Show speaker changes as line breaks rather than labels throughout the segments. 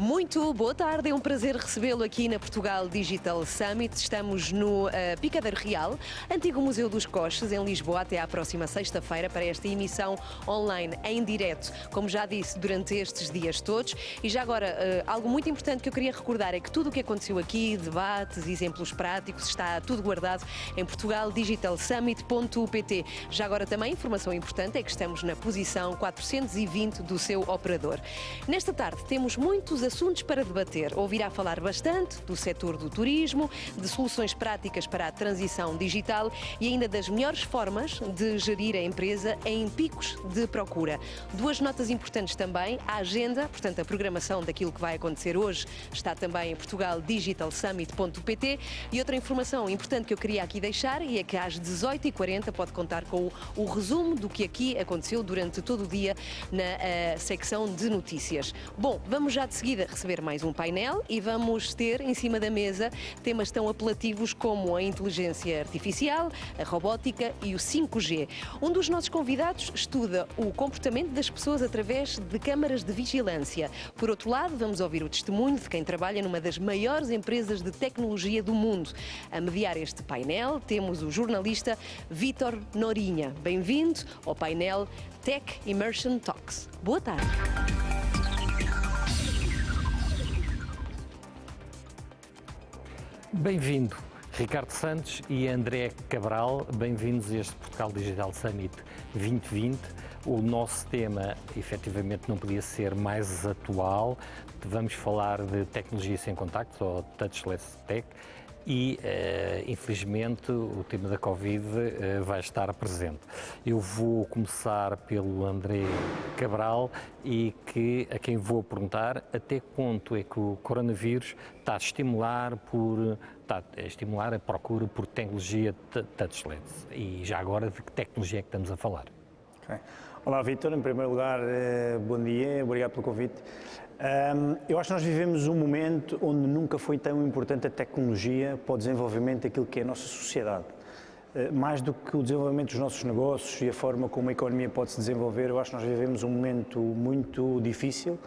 Muito boa tarde, é um prazer recebê-lo aqui na Portugal Digital Summit. Estamos no Picadeiro Real, antigo Museu dos Coches, em Lisboa, até à próxima sexta-feira para esta emissão online em direto, como já disse, durante estes dias todos. E já agora, algo muito importante que eu queria recordar é que tudo o que aconteceu aqui, debates, exemplos práticos, está tudo guardado em portugaldigitalsummit.pt. Já agora também, informação importante é que estamos na posição 420 do seu operador. Nesta tarde temos muitos assuntos para debater. Ouvirá falar bastante do setor do turismo, de soluções práticas para a transição digital e ainda das melhores formas de gerir a empresa em picos de procura. Duas notas importantes também, a agenda, portanto a programação daquilo que vai acontecer hoje está também em portugaldigitalsummit.pt e outra informação importante que eu queria aqui deixar é que às 18h40 pode contar com o resumo do que aqui aconteceu durante todo o dia na secção de notícias. Bom, vamos já de seguida receber mais um painel e vamos ter em cima da mesa temas tão apelativos como a inteligência artificial, a robótica e o 5G. Um dos nossos convidados estuda o comportamento das pessoas através de câmaras de vigilância. Por outro lado, vamos ouvir o testemunho de quem trabalha numa das maiores empresas de tecnologia do mundo. A mediar este painel temos o jornalista Vítor Norinha. Bem-vindo ao painel Tech Immersion Talks. Boa tarde.
Bem-vindo, Ricardo Santos e André Cabral, bem-vindos a este Portugal Digital Summit 2020. O nosso tema, efetivamente, não podia ser mais atual. Vamos falar de tecnologia sem contactos, ou touchless tech, e, infelizmente, o tema da Covid vai estar presente. Eu vou começar pelo André Cabral e a quem vou perguntar até que ponto é que o coronavírus está a estimular a procura por tecnologia touchless. E já agora, de que tecnologia é que estamos a falar?
Okay. Olá, Vítor. Em primeiro lugar, bom dia, obrigado pelo convite. Eu acho que nós vivemos um momento onde nunca foi tão importante a tecnologia para o desenvolvimento daquilo que é a nossa sociedade. Mais do que o desenvolvimento dos nossos negócios e a forma como a economia pode se desenvolver, eu acho que nós vivemos um momento muito difícil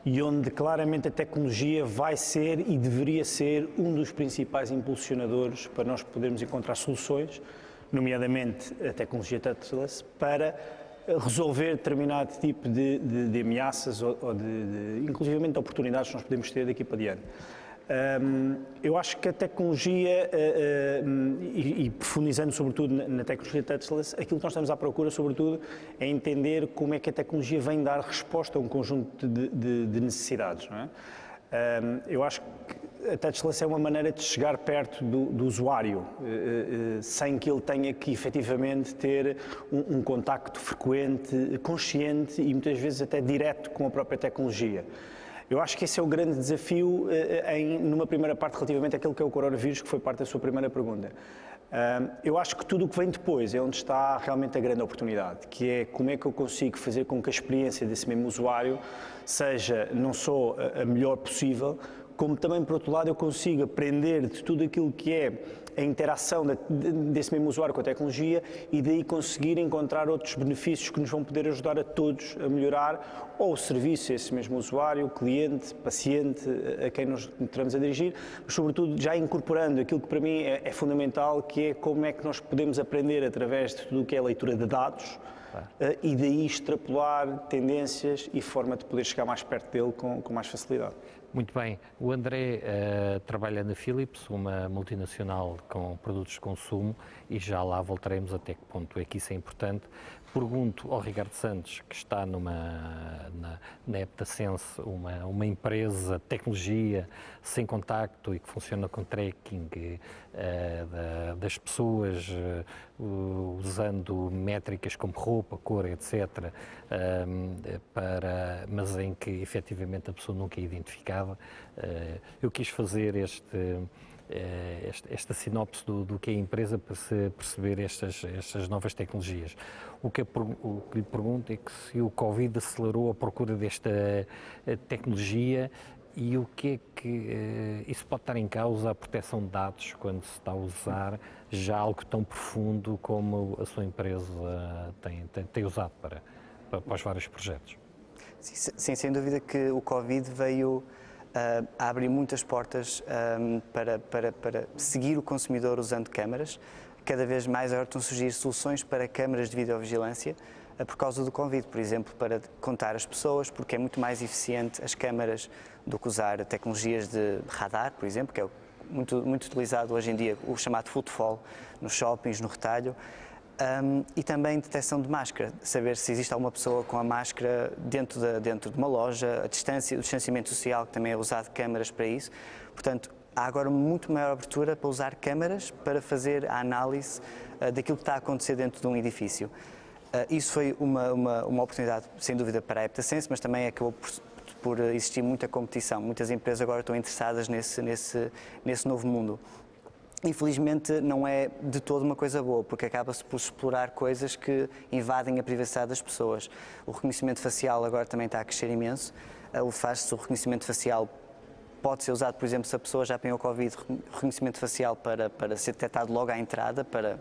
e onde claramente a tecnologia vai ser e deveria ser um dos principais impulsionadores para nós podermos encontrar soluções, nomeadamente a tecnologia touchless, para resolver determinado tipo de ameaças ou inclusivamente de oportunidades que nós podemos ter daqui para diante. Eu acho que a tecnologia, e profundizando sobretudo na tecnologia touchless, aquilo que nós estamos à procura sobretudo é entender como é que a tecnologia vem dar resposta a um conjunto de necessidades, não é? Eu acho que a touchless é uma maneira de chegar perto do usuário, sem que ele tenha que efetivamente ter um contacto frequente, consciente e muitas vezes até direto com a própria tecnologia. Eu acho que esse é o grande desafio numa primeira parte relativamente àquilo que é o coronavírus, que foi parte da sua primeira pergunta. Eu acho que tudo o que vem depois é onde está realmente a grande oportunidade, que é como é que eu consigo fazer com que a experiência desse mesmo usuário seja não só a melhor possível, como também, por outro lado, eu consigo aprender de tudo aquilo que é a interação desse mesmo usuário com a tecnologia e daí conseguir encontrar outros benefícios que nos vão poder ajudar a todos a melhorar ou o serviço a esse mesmo usuário, cliente, paciente, a quem nos estamos a dirigir, mas sobretudo já incorporando aquilo que para mim é fundamental, que é como é que nós podemos aprender através de tudo o que é a leitura de dados, e daí extrapolar tendências e forma de poder chegar mais perto dele com mais facilidade.
Muito bem. O André trabalha na Philips, uma multinacional com produtos de consumo, e já lá voltaremos até que ponto é que isso é importante. Pergunto ao Ricardo Santos, que está na Heptasense, uma empresa de tecnologia sem contacto e que funciona com tracking das pessoas, usando métricas como roupa, cor, etc., mas em que efetivamente a pessoa nunca é identificada. Eu quis fazer esta sinopse do que é a empresa para se perceber estas novas tecnologias. O que lhe pergunto é que se o Covid acelerou a procura desta tecnologia e o que é que isso pode estar em causa a proteção de dados quando se está a usar já algo tão profundo como a sua empresa tem usado para os vários projetos.
Sim, sem dúvida que o Covid veio a abrir muitas portas para seguir o consumidor usando câmaras. Cada vez mais agora estão a surgir soluções para câmaras de videovigilância por causa do Covid, por exemplo, para contar as pessoas, porque é muito mais eficiente as câmaras do que usar tecnologias de radar, por exemplo, que é muito utilizado hoje em dia, o chamado footfall nos shoppings, no retalho. E também detecção de máscara, saber se existe alguma pessoa com a máscara dentro de uma loja, o distanciamento social, que também é usado câmaras para isso. Portanto, há agora muito maior abertura para usar câmaras para fazer a análise daquilo que está a acontecer dentro de um edifício. Isso foi uma oportunidade, sem dúvida, para a Heptasense, mas também acabou por existir muita competição. Muitas empresas agora estão interessadas nesse novo mundo. Infelizmente não é de todo uma coisa boa, porque acaba-se por explorar coisas que invadem a privacidade das pessoas. O reconhecimento facial agora também está a crescer imenso. O reconhecimento facial pode ser usado, por exemplo, se a pessoa já apanhou Covid, reconhecimento facial para ser detectado logo à entrada, para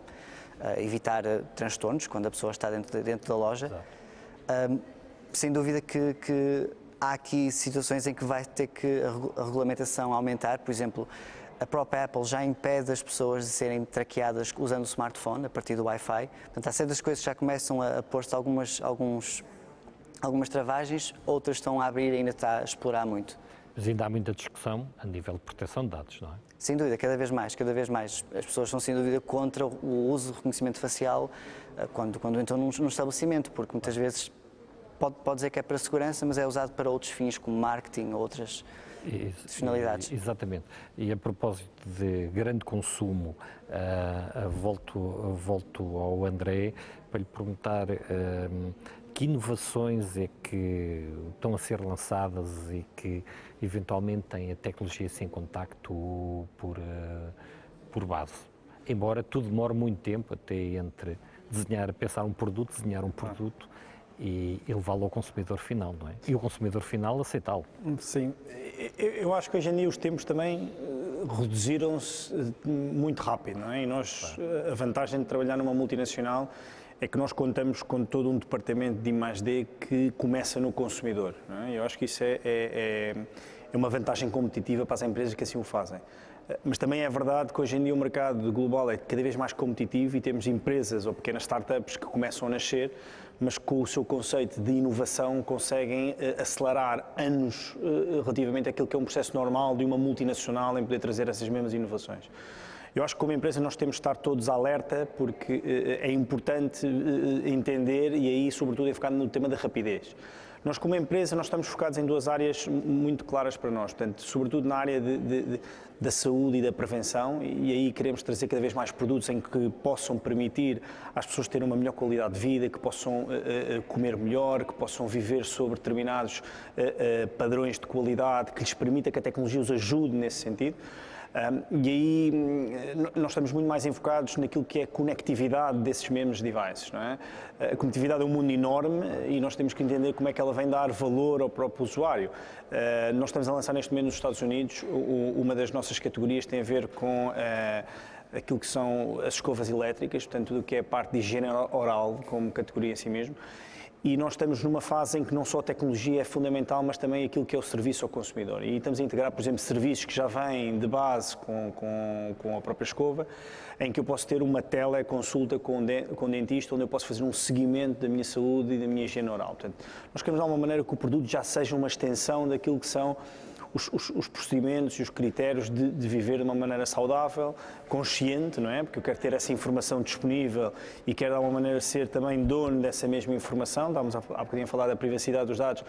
evitar transtornos quando a pessoa está dentro da loja. Sem dúvida que há aqui situações em que vai ter que a regulamentação aumentar, por exemplo, a própria Apple já impede as pessoas de serem traqueadas usando o smartphone a partir do Wi-Fi. Portanto, há certas coisas que já começam a pôr-se algumas travagens, outras estão a abrir e ainda está a explorar muito.
Mas ainda há muita discussão a nível de proteção de dados, não é?
Sem dúvida, cada vez mais. As pessoas são sem dúvida contra o uso de reconhecimento facial quando entram num estabelecimento, porque muitas vezes pode dizer que é para segurança, mas é usado para outros fins, como marketing ou outras finalidades.
Exatamente. E a propósito de grande consumo, volto ao André para lhe perguntar que inovações é que estão a ser lançadas e que eventualmente têm a tecnologia sem contacto por base. Embora tudo demore muito tempo, até entre pensar um produto, desenhar um produto e levá-lo ao consumidor final, não é? E o consumidor final aceitá-lo.
Sim, eu acho que hoje em dia os tempos também reduziram-se muito rápido, não é? E a vantagem de trabalhar numa multinacional é que nós contamos com todo um departamento de I+D que começa no consumidor, não é? Eu acho que isso é uma vantagem competitiva para as empresas que assim o fazem. Mas também é verdade que hoje em dia o mercado global é cada vez mais competitivo e temos empresas ou pequenas startups que começam a nascer, mas com o seu conceito de inovação conseguem acelerar anos relativamente àquilo que é um processo normal de uma multinacional em poder trazer essas mesmas inovações. Eu acho que como empresa nós temos de estar todos alerta porque é importante entender e aí sobretudo é focar no tema da rapidez. Nós como empresa nós estamos focados em duas áreas muito claras para nós, portanto, sobretudo na área da saúde e da prevenção e aí queremos trazer cada vez mais produtos em que possam permitir às pessoas terem uma melhor qualidade de vida, que possam comer melhor, que possam viver sobre determinados padrões de qualidade, que lhes permita que a tecnologia os ajude nesse sentido. E aí nós estamos muito mais enfocados naquilo que é a conectividade desses mesmos devices, não é? A conectividade é um mundo enorme e nós temos que entender como é que ela vem dar valor ao próprio usuário. Nós estamos a lançar neste momento nos Estados Unidos, uma das nossas categorias tem a ver com aquilo que são as escovas elétricas, portanto tudo o que é a parte de higiene oral como categoria em si mesmo. E nós estamos numa fase em que não só a tecnologia é fundamental, mas também aquilo que é o serviço ao consumidor. E estamos a integrar, por exemplo, serviços que já vêm de base com a própria escova, em que eu posso ter uma teleconsulta com o dentista, onde eu posso fazer um seguimento da minha saúde e da minha higiene oral. Portanto, nós queremos de alguma maneira que o produto já seja uma extensão daquilo que são os procedimentos e os critérios de viver de uma maneira saudável, consciente, não é? Porque eu quero ter essa informação disponível e quero de alguma maneira ser também dono dessa mesma informação. Estávamos há bocadinho a falar da privacidade dos dados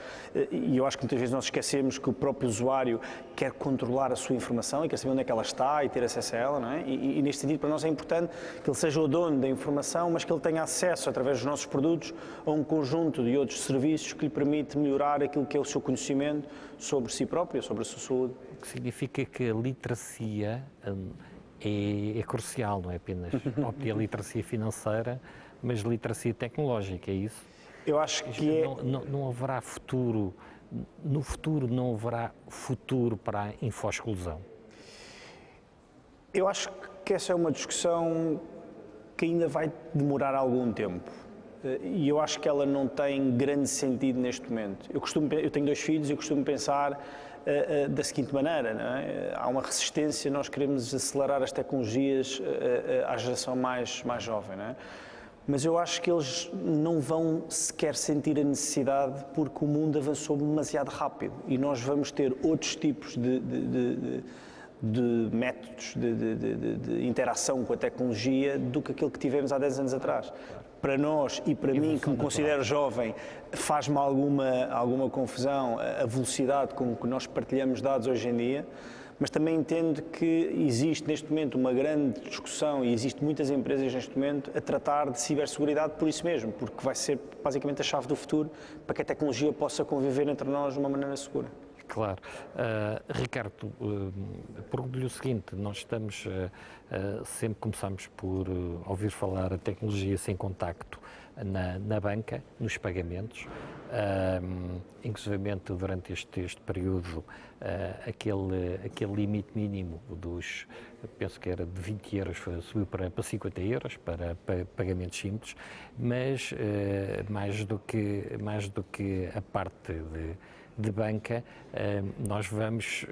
e eu acho que muitas vezes nós esquecemos que o próprio usuário quer controlar a sua informação e quer saber onde é que ela está e ter acesso a ela, não é? E neste sentido para nós é importante que ele seja o dono da informação, mas que ele tenha acesso através dos nossos produtos a um conjunto de outros serviços que lhe permite melhorar aquilo que é o seu conhecimento sobre si próprio, sobre a sua saúde.
O que significa que a literacia é crucial, não é apenas a literacia financeira, mas literacia tecnológica, é isso?
Eu acho que
não haverá futuro, no futuro não haverá futuro para a info-exclusão?
Eu acho que essa é uma discussão que ainda vai demorar algum tempo. e eu acho que ela não tem grande sentido neste momento. Eu tenho 2 filhos e eu costumo pensar da seguinte maneira, não é? Há uma resistência, nós queremos acelerar as tecnologias à geração mais jovem, não é? Mas eu acho que eles não vão sequer sentir a necessidade porque o mundo avançou demasiado rápido e nós vamos ter outros tipos de métodos de interação com a tecnologia do que aquilo que tivemos há 10 anos atrás. Para nós e para mim, que me considero jovem, faz-me alguma confusão a velocidade com que nós partilhamos dados hoje em dia, mas também entendo que existe neste momento uma grande discussão e existem muitas empresas neste momento a tratar de ciberseguridade por isso mesmo, porque vai ser basicamente a chave do futuro para que a tecnologia possa conviver entre nós de uma maneira segura.
Claro. Ricardo, pergunto-lhe o seguinte, nós estamos, sempre começamos por ouvir falar a tecnologia sem contacto na banca, nos pagamentos, inclusivamente durante este período, aquele limite mínimo dos, penso que era de 20 euros, subiu para 50 euros para pagamentos simples, mas mais do que a parte de banca, nós vamos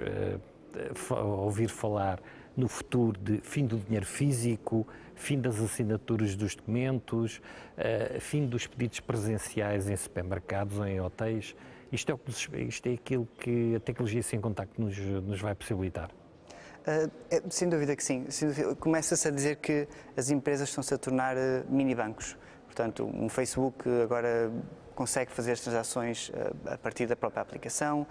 ouvir falar no futuro de fim do dinheiro físico, fim das assinaturas dos documentos, fim dos pedidos presenciais em supermercados ou em hotéis. Isto é aquilo que a tecnologia sem contacto nos vai possibilitar?
Sem dúvida que sim. Começa-se a dizer que as empresas estão-se a tornar mini-bancos. Portanto, um Facebook agora consegue fazer as transações a partir da própria aplicação,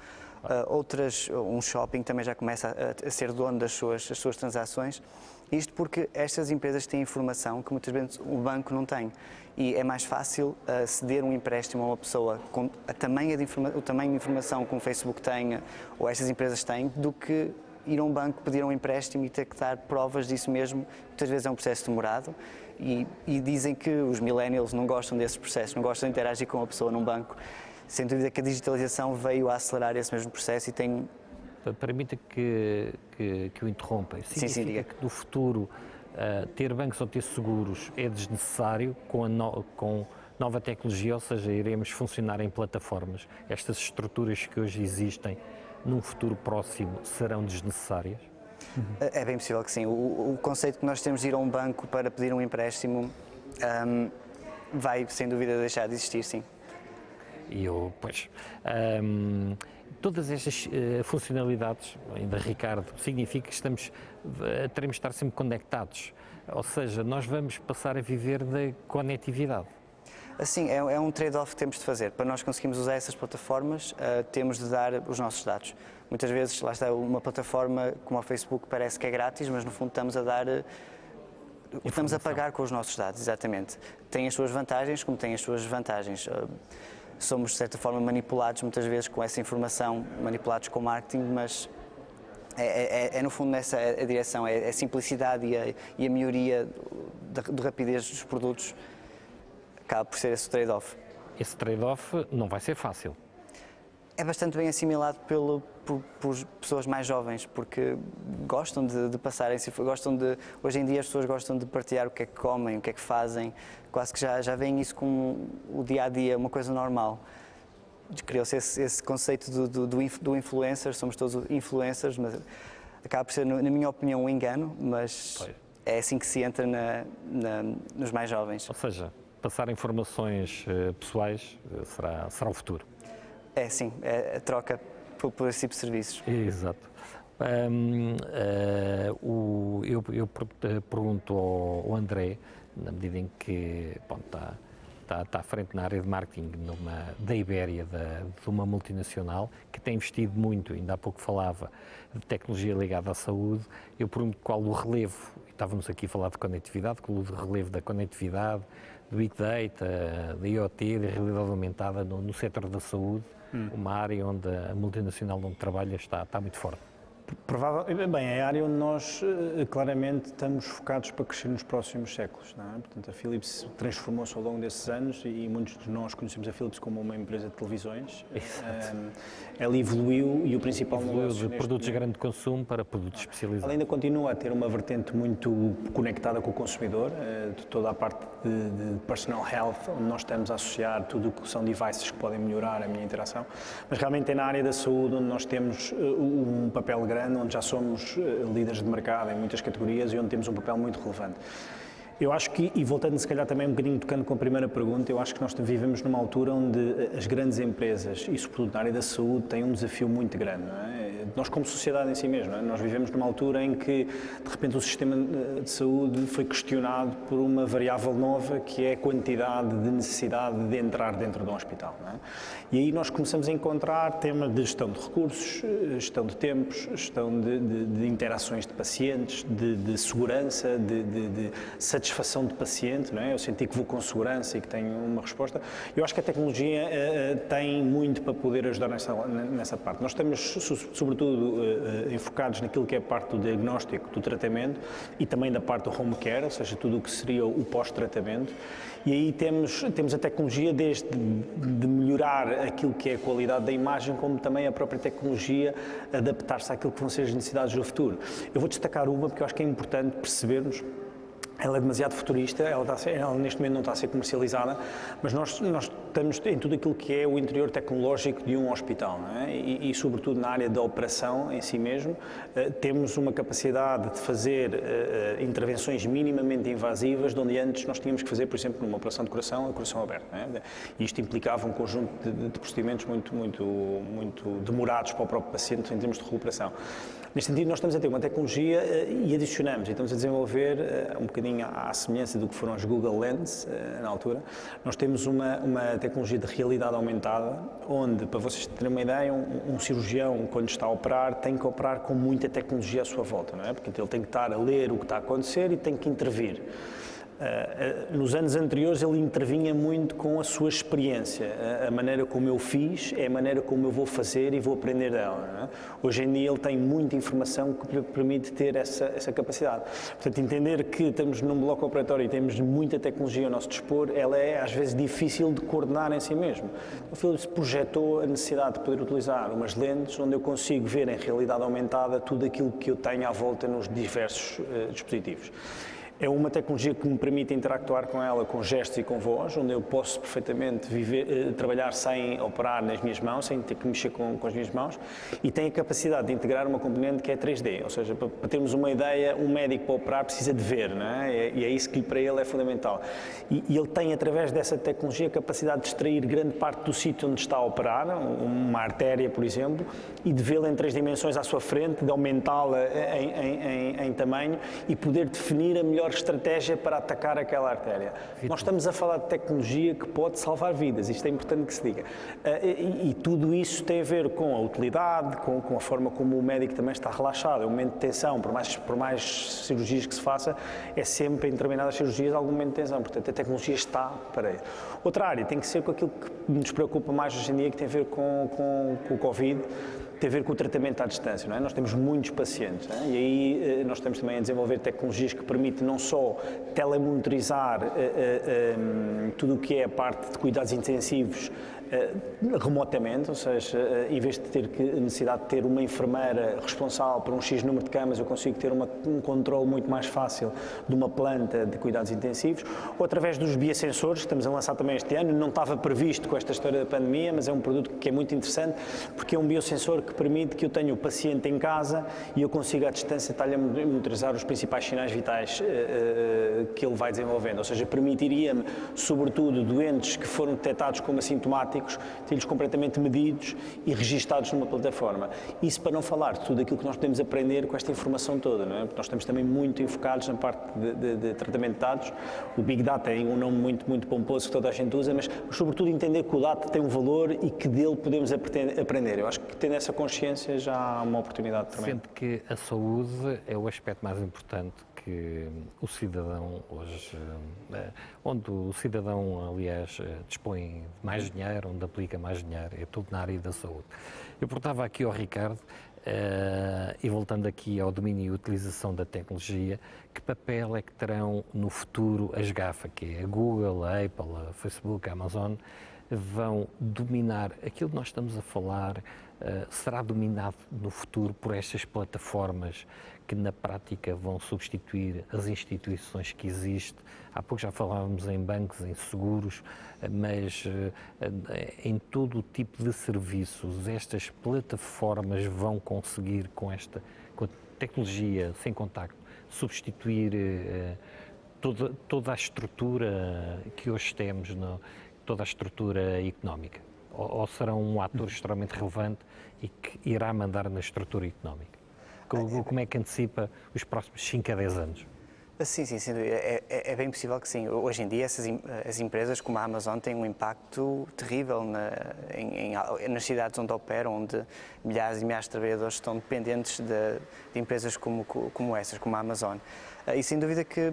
um shopping também já começa a ser dono das suas transações, isto porque estas empresas têm informação que muitas vezes o banco não tem e é mais fácil ceder um empréstimo a uma pessoa com o tamanho de informação que um Facebook tem ou estas empresas têm do que ir a um banco pedir um empréstimo e ter que dar provas disso mesmo. Muitas vezes é um processo demorado e dizem que os millennials não gostam desses processos, não gostam de interagir com a pessoa num banco. Sem dúvida que a digitalização veio a acelerar esse mesmo processo e tem...
Permita que o interrompa. Significa que no futuro ter bancos ou ter seguros é desnecessário com nova tecnologia, ou seja, iremos funcionar em plataformas. Estas estruturas que hoje existem num futuro próximo serão desnecessárias?
É bem possível que sim. O conceito que nós temos de ir a um banco para pedir um empréstimo vai, sem dúvida, deixar de existir, sim.
Todas estas funcionalidades, ainda Ricardo, significa que teremos de estar sempre conectados, ou seja, nós vamos passar a viver da conectividade.
Assim, é um trade-off que temos de fazer. Para nós conseguirmos usar essas plataformas, temos de dar os nossos dados. Muitas vezes, lá está, uma plataforma como o Facebook parece que é grátis, mas no fundo estamos a pagar com os nossos dados, exatamente. Tem as suas vantagens, como tem as suas desvantagens. Somos, de certa forma, manipulados muitas vezes com essa informação, manipulados com marketing, mas no fundo nessa a direção, a simplicidade e a melhoria da rapidez dos produtos acaba por ser esse trade-off.
Esse trade-off não vai ser fácil.
É bastante bem assimilado por pessoas mais jovens, porque gostam de passar hoje em dia as pessoas gostam de partilhar o que é que comem, o que é que fazem, quase que já veem isso como o dia-a-dia, uma coisa normal. Criou-se esse conceito do influencer, somos todos influencers, mas acaba por ser, na minha opinião, um engano, mas é assim que se entra nos mais jovens.
Ou seja, passar informações pessoais será o futuro.
É sim, é a troca por esse tipo de serviços.
Exato. Eu pergunto ao André, na medida em que está à frente na área de marketing da Ibéria, de uma multinacional, que tem investido muito, ainda há pouco falava, de tecnologia ligada à saúde, eu pergunto qual o relevo, estávamos aqui a falar de conectividade, qual o relevo da conectividade, do Big Data, da IoT, da realidade aumentada no setor da saúde, uma área onde a multinacional onde trabalha está muito forte.
Bem, é a área onde nós claramente estamos focados para crescer nos próximos séculos, não é? Portanto, a Philips transformou-se ao longo desses anos e muitos de nós conhecemos a Philips como uma empresa de televisões. Ela evoluiu e o principal negócio
de produtos de grande consumo para produtos especializados.
Ela ainda continua a ter uma vertente muito conectada com o consumidor, de toda a parte de personal health, onde nós estamos a associar tudo o que são devices que podem melhorar a minha interação, mas realmente é na área da saúde onde nós temos um papel grande, onde já somos líderes de mercado em muitas categorias e onde temos um papel muito relevante. Eu acho que, e voltando se calhar também um bocadinho tocando com a primeira pergunta, eu acho que nós vivemos numa altura onde as grandes empresas, e sobretudo na área da saúde, têm um desafio muito grande, não é? Nós como sociedade em si mesmo, não é? Nós vivemos numa altura em que, de repente, o sistema de saúde foi questionado por uma variável nova, que é a quantidade de necessidade de entrar dentro de um hospital, não é? E aí nós começamos a encontrar temas de gestão de recursos, gestão de tempos, gestão de interações de pacientes, de segurança, de satisfação de paciente, não é? Eu senti que vou com segurança e que tenho uma resposta. Eu acho que a tecnologia tem muito para poder ajudar nessa parte. Nós estamos, sobretudo, enfocados naquilo que é a parte do diagnóstico, do tratamento e também da parte do home care, ou seja, tudo o que seria o pós-tratamento. E aí temos a tecnologia desde de melhorar aquilo que é a qualidade da imagem, como também a própria tecnologia adaptar-se àquilo que vão ser as necessidades do futuro. Eu vou destacar uma porque eu acho que é importante percebermos. Ela é demasiado futurista, ela neste momento não está a ser comercializada, mas nós estamos em tudo aquilo que é o interior tecnológico de um hospital, não é? E sobretudo na área da operação em si mesmo, temos uma capacidade de fazer intervenções minimamente invasivas, de onde antes nós tínhamos que fazer, por exemplo, numa operação de coração, a coração aberto, não é? E isto implicava um conjunto de procedimentos muito demorados para o próprio paciente em termos de recuperação. Neste sentido, nós estamos a ter uma tecnologia e adicionamos, e estamos a desenvolver um bocadinho à semelhança do que foram as Google Lens na altura. Nós temos uma tecnologia de realidade aumentada, onde, para vocês terem uma ideia, um cirurgião, quando está a operar, tem que operar com muita tecnologia à sua volta, não é? Porque ele tem que estar a ler o que está a acontecer e tem que intervir. Nos anos anteriores ele intervinha muito com a sua experiência, a maneira como eu fiz é a maneira como eu vou fazer e vou aprender dela, não é? Hoje em dia ele tem muita informação que lhe permite ter essa capacidade. Portanto, entender que estamos num bloco operatório e temos muita tecnologia ao nosso dispor, ela é às vezes difícil de coordenar em si mesmo. O Philips projetou a necessidade de poder utilizar umas lentes onde eu consigo ver em realidade aumentada tudo aquilo que eu tenho à volta nos diversos dispositivos. É uma tecnologia que me permite interactuar com ela com gestos e com voz, onde eu posso perfeitamente trabalhar sem operar nas minhas mãos, sem ter que mexer com as minhas mãos, e tem a capacidade de integrar uma componente que é 3D, ou seja, para termos uma ideia, um médico para operar precisa de ver, não é? E é isso que para ele é fundamental. E ele tem, através dessa tecnologia, a capacidade de extrair grande parte do sítio onde está a operar, uma artéria, por exemplo, e de vê-la em 3 dimensões à sua frente, de aumentá-la em tamanho e poder definir a melhor estratégia para atacar aquela artéria. Nós estamos a falar de tecnologia que pode salvar vidas, isto é importante que se diga. E tudo isso tem a ver com a utilidade, com a forma como o médico também está relaxado. É um momento de tensão, por mais cirurgias que se faça, é sempre em determinadas cirurgias algum momento de tensão. Portanto, a tecnologia está para ele. Outra área tem que ser com aquilo que nos preocupa mais hoje em dia, que tem a ver com o Covid, tem a ver com o tratamento à distância, não é? Nós temos muitos pacientes, não é? E aí nós estamos também a desenvolver tecnologias que permitem não só telemonitorizar tudo o que é a parte de cuidados intensivos remotamente, ou seja, em vez de ter necessidade de ter uma enfermeira responsável por um X número de camas, eu consigo ter um controle muito mais fácil de uma planta de cuidados intensivos, ou através dos biosensores, que estamos a lançar também este ano, não estava previsto com esta história da pandemia, mas é um produto que é muito interessante, porque é um biosensor que permite que eu tenha o paciente em casa e eu consiga à distância estar-lhe a monitorizar os principais sinais vitais que ele vai desenvolvendo, ou seja, permitiria-me, sobretudo, doentes que foram detectados como assintomáticos, ter-lhes completamente medidos e registados numa plataforma. Isso para não falar de tudo aquilo que nós podemos aprender com esta informação toda, não é? Porque nós estamos também muito enfocados na parte de tratamento de dados. O Big Data é um nome muito pomposo que toda a gente usa, mas sobretudo entender que o dado tem um valor e que dele podemos aprender. Eu acho que tendo essa consciência já há uma oportunidade também.
Sendo que a saúde é o aspecto mais importante que o cidadão hoje, onde o cidadão, aliás, dispõe de mais dinheiro, onde aplica mais dinheiro, é tudo na área da saúde. Eu perguntava aqui ao Ricardo, E voltando aqui ao domínio e utilização da tecnologia, que papel é que terão no futuro as GAFA, que é a Google, a Apple, a Facebook, a Amazon, vão dominar aquilo que nós estamos a falar? Será dominado no futuro por estas plataformas que na prática vão substituir as instituições que existem? Há pouco já falávamos em bancos, em seguros, mas em todo o tipo de serviços, estas plataformas vão conseguir, com a tecnologia sem contacto, substituir toda a estrutura que hoje temos, toda a estrutura económica? Ou serão um ator extremamente relevante e que irá mandar na estrutura económica? Como é que antecipa os próximos 5 a 10 anos?
Sim, sem dúvida. É bem possível que sim. Hoje em dia, as empresas como a Amazon têm um impacto terrível nas cidades onde operam, onde milhares e milhares de trabalhadores estão dependentes de empresas como essas, como a Amazon. E sem dúvida que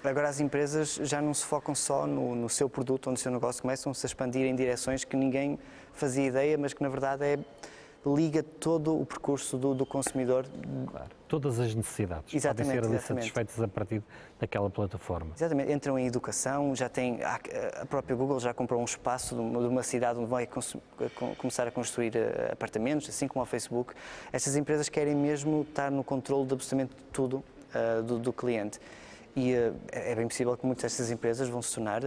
agora as empresas já não se focam só no seu produto ou no seu negócio, começam-se a expandir em direções que ninguém fazia ideia, mas que na verdade liga todo o percurso do consumidor.
Claro. Todas as necessidades
Exatamente,
podem ser ali
exatamente.
satisfeitas a partir daquela plataforma.
Exatamente, entram em educação, a própria Google já comprou um espaço de uma cidade onde vai começar a construir apartamentos, assim como a Facebook. Estas empresas querem mesmo estar no controle de absolutamente tudo do cliente. E é bem possível que muitas destas empresas vão se tornar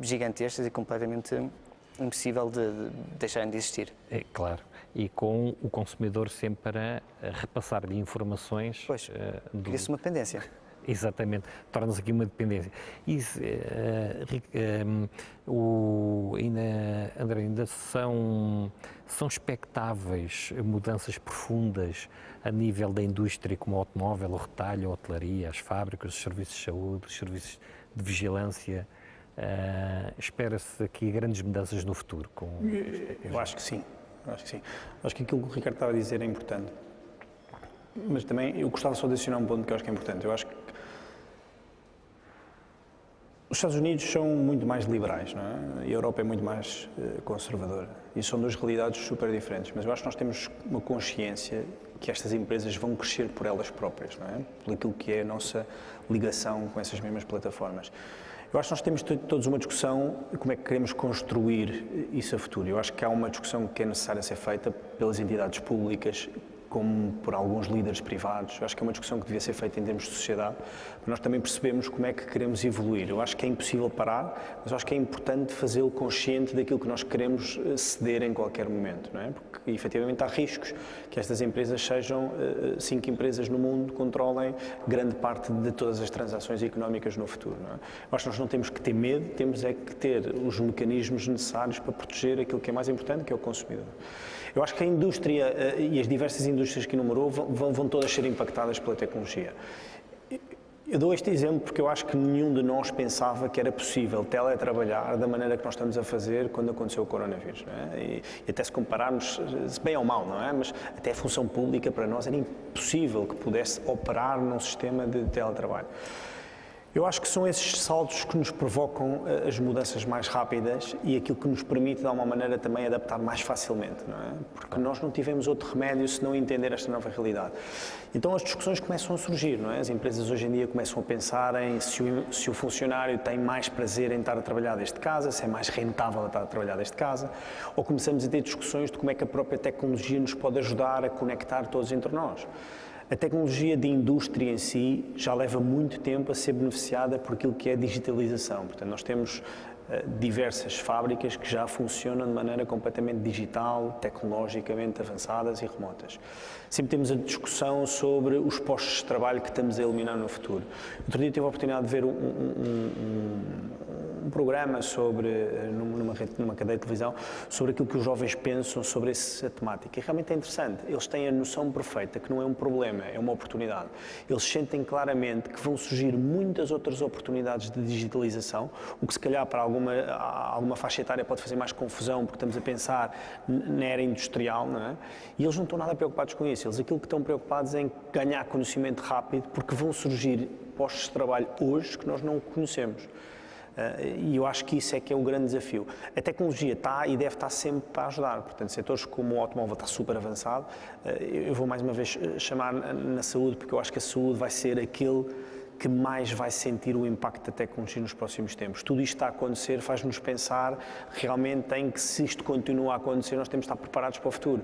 gigantescas e completamente impossível de deixarem de existir.
É claro. E com o consumidor sempre para repassar-lhe informações.
Pois, cria-se uma dependência.
Exatamente, torna-se aqui uma dependência. Isso, André, ainda são expectáveis mudanças profundas a nível da indústria como o automóvel, o retalho, a hotelaria, as fábricas, os serviços de saúde, os serviços de vigilância? Espera-se aqui grandes mudanças no futuro?
Eu acho que sim. Acho que aquilo que o Ricardo estava a dizer é importante. Mas também eu gostava só de adicionar um ponto que eu acho que é importante. Eu acho que os Estados Unidos são muito mais liberais, não é? E a Europa é muito mais conservadora. E são duas realidades super diferentes. Mas eu acho que nós temos uma consciência que estas empresas vão crescer por elas próprias, não é? Por aquilo que é a nossa ligação com essas mesmas plataformas. Eu acho que nós temos todos uma discussão de como é que queremos construir isso a futuro. Eu acho que há uma discussão que é necessária ser feita pelas entidades públicas, como por alguns líderes privados. Eu acho que é uma discussão que devia ser feita em termos de sociedade, para nós também percebermos como é que queremos evoluir. Eu acho que é impossível parar, mas eu acho que é importante fazê-lo consciente daquilo que nós queremos ceder em qualquer momento, não é? Porque, efetivamente, há riscos que estas empresas sejam 5 empresas no mundo, controlem grande parte de todas as transações económicas no futuro, não é? Eu acho que nós não temos que ter medo, temos é que ter os mecanismos necessários para proteger aquilo que é mais importante, que é o consumidor. Eu acho que a indústria e as diversas indústrias que enumerou vão todas ser impactadas pela tecnologia. Eu dou este exemplo porque eu acho que nenhum de nós pensava que era possível teletrabalhar da maneira que nós estamos a fazer quando aconteceu o coronavírus, não é? E até se compararmos, bem ou mal, não é? Mas até a função pública para nós era impossível que pudesse operar num sistema de teletrabalho. Eu acho que são esses saltos que nos provocam as mudanças mais rápidas e aquilo que nos permite, de alguma maneira, também adaptar mais facilmente, não é? Porque nós não tivemos outro remédio se não entender esta nova realidade. Então as discussões começam a surgir, não é? As empresas hoje em dia começam a pensar em se o funcionário tem mais prazer em estar a trabalhar desde casa, se é mais rentável estar a trabalhar desde casa, ou começamos a ter discussões de como é que a própria tecnologia nos pode ajudar a conectar todos entre nós. A tecnologia de indústria em si já leva muito tempo a ser beneficiada por aquilo que é a digitalização. Portanto, nós temos diversas fábricas que já funcionam de maneira completamente digital, tecnologicamente avançadas e remotas. Sempre temos a discussão sobre os postos de trabalho que estamos a eliminar no futuro. Outro dia tive a oportunidade de ver um programa numa cadeia de televisão sobre aquilo que os jovens pensam sobre essa temática. E realmente é interessante. Eles têm a noção perfeita que não é um problema, é uma oportunidade. Eles sentem claramente que vão surgir muitas outras oportunidades de digitalização, o que se calhar para alguma faixa etária pode fazer mais confusão, porque estamos a pensar na era industrial, não é? E eles não estão nada preocupados com isso. Eles aquilo que estão preocupados é em ganhar conhecimento rápido, porque vão surgir postos de trabalho hoje que nós não conhecemos. E eu acho que isso é que é o grande desafio. A tecnologia está e deve estar sempre para ajudar. Portanto, setores como o automóvel está super avançado. Eu vou mais uma vez chamar na saúde, porque eu acho que a saúde vai ser aquele que mais vai sentir o impacto da tecnologia nos próximos tempos. Tudo isto está a acontecer, faz-nos pensar realmente em que, se isto continua a acontecer, nós temos de estar preparados para o futuro.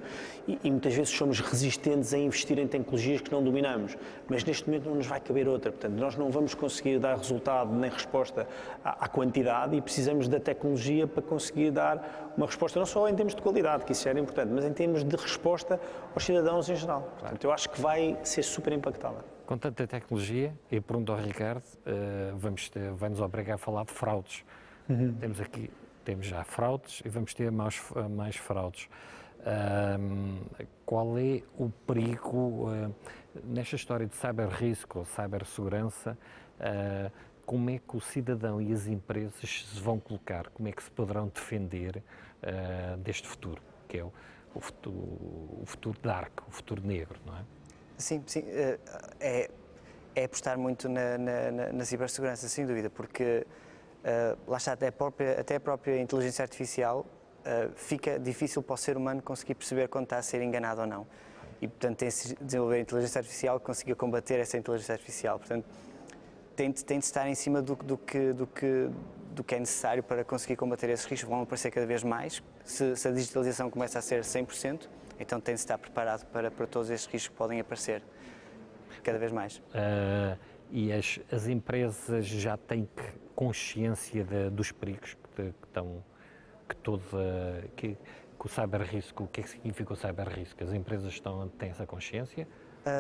E muitas vezes somos resistentes a investir em tecnologias que não dominamos, mas neste momento não nos vai caber outra. Portanto, nós não vamos conseguir dar resultado nem resposta à quantidade, e precisamos da tecnologia para conseguir dar uma resposta, não só em termos de qualidade, que isso era importante, mas em termos de resposta aos cidadãos em geral. Portanto, eu acho que vai ser super impactável.
Com tanta tecnologia, e pergunto ao Ricardo, vai-nos obrigar a falar de fraudes. Temos já fraudes e vamos ter mais fraudes. Qual é o perigo nesta história de cyber-risco ou cibersegurança? Como é que o cidadão e as empresas se vão colocar? Como é que se poderão defender deste futuro, que é o futuro dark, o futuro negro, não é?
Sim, é apostar muito na cibersegurança, sem dúvida, porque lá está, até a própria inteligência artificial fica difícil para o ser humano conseguir perceber quando está a ser enganado ou não. E, portanto, tem-se de desenvolver a inteligência artificial que consiga combater essa inteligência artificial. Portanto, tem de estar em cima do que é necessário para conseguir combater esses riscos. Vão aparecer cada vez mais. Se a digitalização começa a ser 100%, então tem de estar preparado para todos estes riscos que podem aparecer cada vez mais.
E as empresas já têm consciência dos perigos que o cyber-risco, o que é que significa o cyber-risco? As empresas têm essa consciência?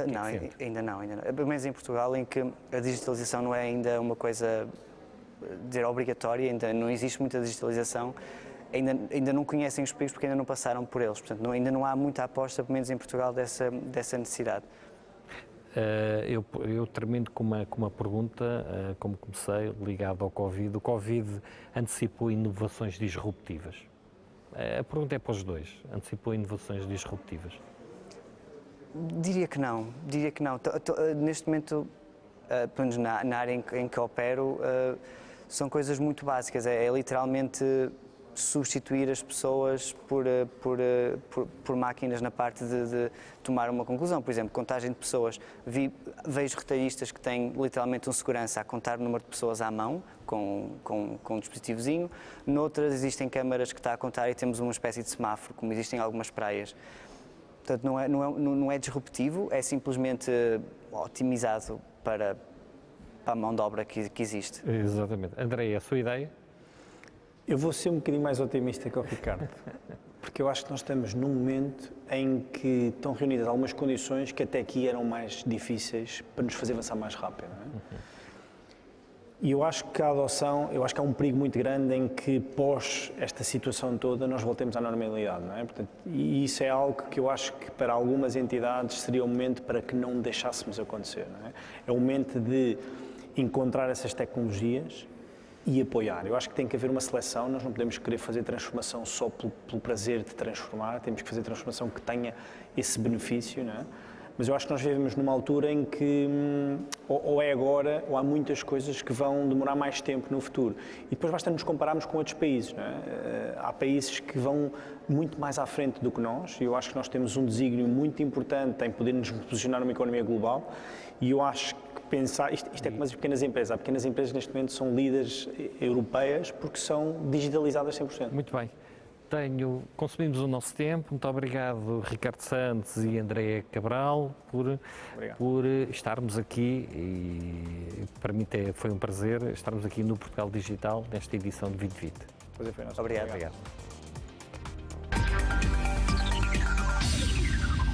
Não, ainda não. Pelo menos em Portugal, em que a digitalização não é ainda uma coisa obrigatória, ainda não existe muita digitalização. Ainda não conhecem os perigos porque ainda não passaram por eles. Portanto, ainda não há muita aposta, pelo menos em Portugal, dessa necessidade.
Eu termino com uma pergunta, como comecei, ligado ao Covid. O Covid antecipou inovações disruptivas. A pergunta é para os dois. Antecipou inovações disruptivas?
Diria que não. Neste momento, pelo menos na área em que opero, são coisas muito básicas. É literalmente substituir as pessoas por máquinas na parte de tomar uma conclusão. Por exemplo, contagem de pessoas. Vejo retalhistas que têm literalmente um segurança a contar o número de pessoas à mão, com um dispositivozinho. Noutras existem câmaras que está a contar e temos uma espécie de semáforo, como existem em algumas praias. Portanto, não é disruptivo, é simplesmente otimizado para a mão de obra que existe.
Exatamente. André, a sua ideia?
Eu vou ser um bocadinho mais otimista que o Ricardo, porque eu acho que nós estamos num momento em que estão reunidas algumas condições que até aqui eram mais difíceis para nos fazer avançar mais rápido. Não é? E eu acho que há um perigo muito grande em que, pós esta situação toda, nós voltemos à normalidade, não é? Portanto, e isso é algo que eu acho que para algumas entidades seria o momento para que não deixássemos acontecer, não é? É o momento de encontrar essas tecnologias e apoiar. Eu acho que tem que haver uma seleção, nós não podemos querer fazer transformação só pelo prazer de transformar, temos que fazer transformação que tenha esse benefício, não é? Mas eu acho que nós vivemos numa altura em que ou é agora ou há muitas coisas que vão demorar mais tempo no futuro. E depois basta nos compararmos com outros países, não é? Há países que vão muito mais à frente do que nós, e eu acho que nós temos um desígnio muito importante em poder nos posicionar numa economia global, e eu acho que pensar, isto é como as pequenas empresas. As pequenas empresas neste momento são líderes europeias porque são digitalizadas 100%.
Muito bem. Consumimos o nosso tempo. Muito obrigado, Ricardo Santos e André Cabral, por estarmos aqui, e para mim foi um prazer estarmos aqui no Portugal Digital nesta edição de 2020.
Prazer foi nosso.
Obrigado.